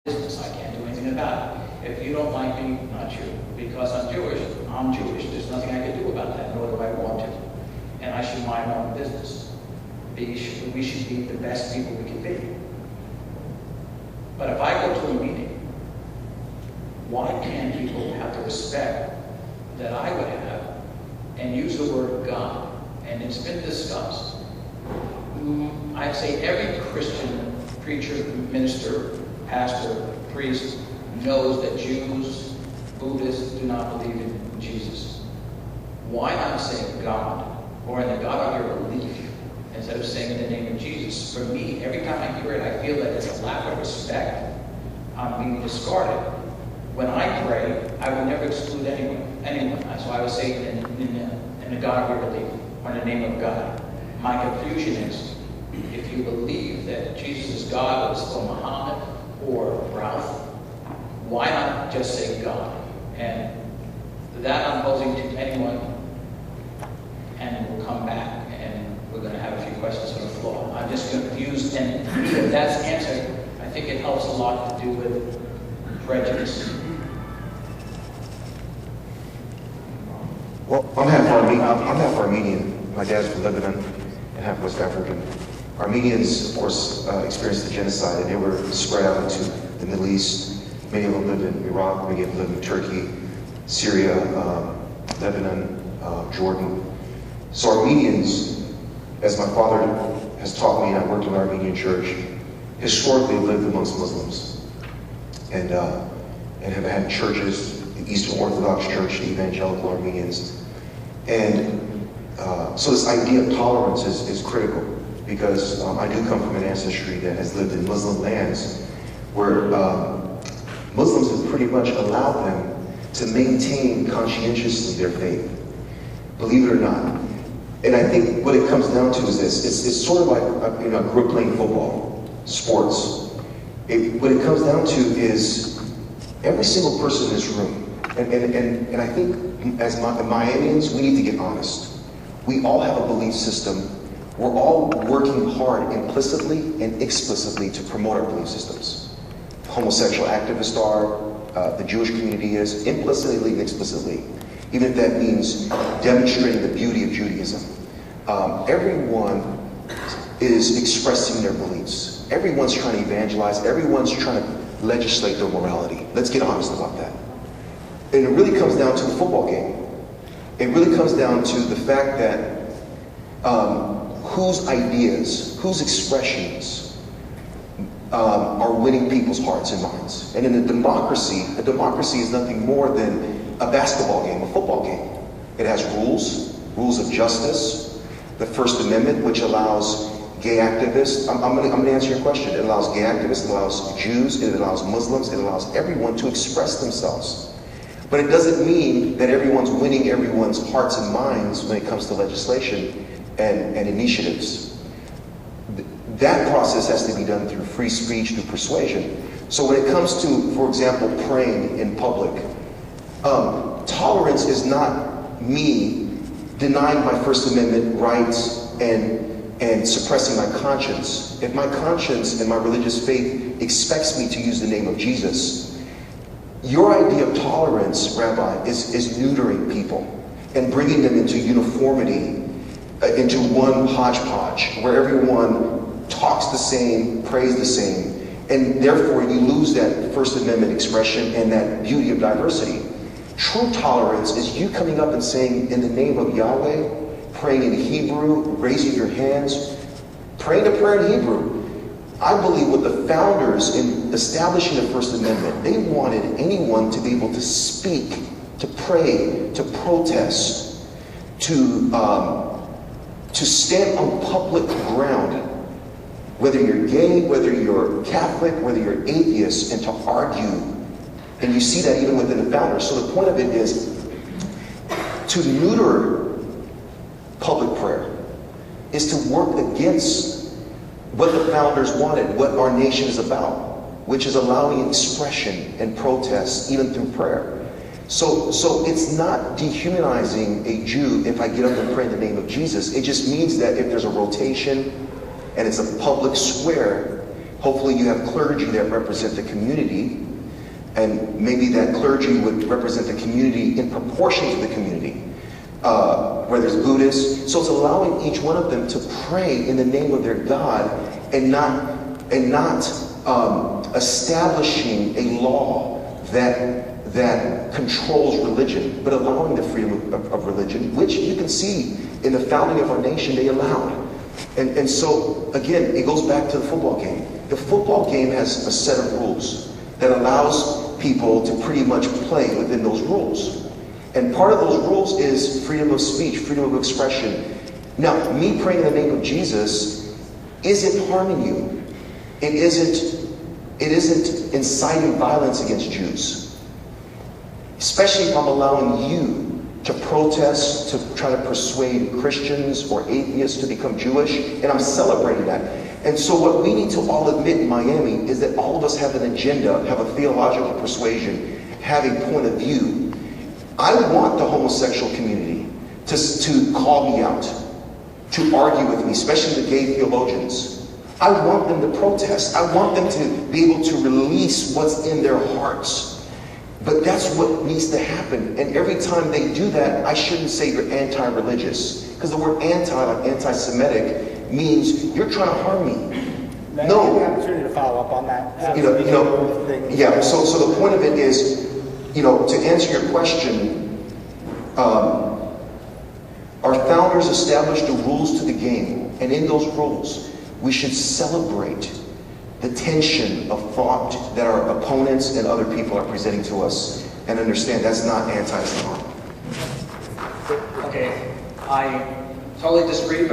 business. I can't do anything about it. If you don't like me, not you. Because I'm Jewish, I'm Jewish. There's nothing I can do about that, nor do I want to. And I should mind my own business. We should be the best people we can be. But if I go to a meeting, why can't people have the respect that I would have and use the word God? And it's been discussed. I'd say every Christian preacher, minister, pastor, priest knows that Jews, Buddhists do not believe in Jesus. Why not say God, or in the God of your belief, instead of saying in the name of Jesus? For me, every time I hear it, I feel that it's a lack of respect. I'm being discarded. When I pray, I will never exclude anyone. So I would say in the God of your belief, or in the name of God. My confusion is, if you believe that Jesus is God, or it's still Muhammad or Ralph, why not just say God? And that I'm posing to anyone, and we'll come back and we're going to have a few questions on the floor. I'm just confused, and if that's answered, I think it helps a lot to do with prejudice. Well, I'm half Armenian. My dad's from Lebanon and half West African. Armenians, of course, experienced the genocide, and they were spread out into the Middle East. Many of them lived in Iraq, many of them lived in Turkey, Syria, Lebanon, Jordan. So Armenians, as my father has taught me, and I worked in an Armenian church, historically lived amongst Muslims, and have had churches, the Eastern Orthodox Church, the Evangelical Armenians. And so this idea of tolerance is critical, because I do come from an ancestry that has lived in Muslim lands where Muslims have pretty much allowed them to maintain conscientiously their faith, believe it or not. And I think what it comes down to is this. It's sort of like, I grew up playing football, sports. What it comes down to is every single person in this room, and I think as Miamians, we need to get honest. We all have a belief system. We're all working hard implicitly and explicitly to promote our belief systems. Homosexual activists are, the Jewish community is, implicitly and explicitly, even if that means demonstrating the beauty of Judaism. Everyone is expressing their beliefs. Everyone's trying to evangelize. Everyone's trying to legislate their morality. Let's get honest about that. And it really comes down to the football game. It really comes down to the fact that whose ideas, whose expressions are winning people's hearts and minds. And in a democracy is nothing more than a basketball game, a football game. It has rules of justice, the First Amendment, which allows gay activists. I'm going to answer your question. It allows gay activists, it allows Jews, it allows Muslims, it allows everyone to express themselves. But it doesn't mean that everyone's winning everyone's hearts and minds when it comes to legislation and initiatives. That process has to be done through free speech, through persuasion. So when it comes to, for example, praying in public, tolerance is not me denying my First Amendment rights and suppressing my conscience. If my conscience and my religious faith expects me to use the name of Jesus, your idea of tolerance, Rabbi, is neutering people and bringing them into uniformity, into one hodgepodge, where everyone talks the same, prays the same, and therefore you lose that First Amendment expression and that beauty of diversity. True tolerance is you coming up and saying, in the name of Yahweh, praying in Hebrew, raising your hands, praying a prayer in Hebrew. I believe what the founders in establishing the First Amendment, they wanted anyone to be able to speak, to pray, to protest, to stand on public ground, whether you're gay, whether you're Catholic, whether you're atheist, and to argue. And you see that even within the founders. So the point of it is to neuter public prayer is to work against what the founders wanted, what our nation is about, which is allowing expression and protest even through prayer. So it's not dehumanizing a Jew if I get up and pray in the name of Jesus. It just means that if there's a rotation and it's a public square, Hopefully you have clergy that represent the community, and maybe that clergy would represent the community in proportion to the community, where there's Buddhists. So it's allowing each one of them to pray in the name of their God and not establishing a law that controls religion, but allowing the freedom of religion, which you can see in the founding of our nation they allowed. And so, again, it goes back to the football game. The football game has a set of rules that allows people to pretty much play within those rules. And part of those rules is freedom of speech, freedom of expression. Now, me praying in the name of Jesus isn't harming you. It isn't inciting violence against Jews. Especially if I'm allowing you to protest, to try to persuade Christians or atheists to become Jewish, and I'm celebrating that. And so what we need to all admit in Miami is that all of us have an agenda, have a theological persuasion, have a point of view. I want the homosexual community to call me out, to argue with me, especially the gay theologians. I want them to protest. I want them to be able to release what's in their hearts. But that's what needs to happen. And every time they do that, I shouldn't say you're anti-religious. Because the word anti, like anti-Semitic, means you're trying to harm me. May No. I have the opportunity to follow up on that? Yeah, so the point of it is, to answer your question, our founders established the rules to the game. And in those rules, we should celebrate the tension of thought that our opponents and other people are presenting to us, and understand that's not anti-Islam. Okay, I totally disagree.